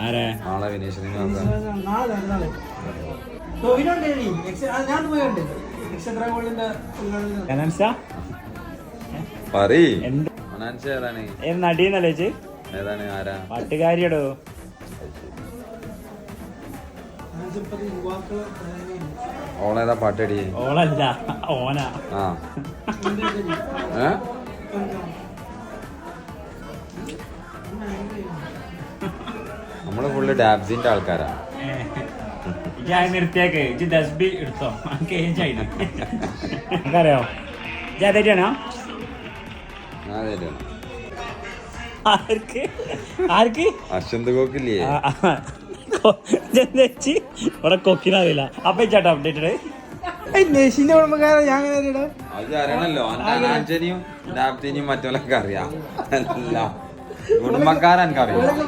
ആരെ നാളെ വിനീഷിനെ നടീന്നല്ലേ ഏതാണ് ആരാ പാട്ടുകാരിയടോ ഓളേതാ പാട്ടടി ഓളല്ല ഓനാ ആ നമ്മള് ഫുള്ള് ഡാബ്സിന്റെ ആൾക്കാരാ നിർത്തിയാക്ക് ഇജ്ജ് ദസ്ബി എടുത്തോ എനിക്കറിയോ ജാതായിട്ടാണോ ആർക്ക് ആർക്ക് അശ്വന്ത് കോക്കില്ലേ ഇവിടെ കൊക്കിനറിയില്ല അപ്പൊ ചേട്ടാ അപ്ഡേറ്റഡ് നെഷിന്റെ കുടുംബക്കാരെ ഞാൻ അത് അറിയണല്ലോ അനാഞ്ചനിയും ഡാബ്സിനെയും മറ്റോലൊക്കെ അറിയാം അല്ല കുടുംബക്കാരെ എനിക്കറിയാം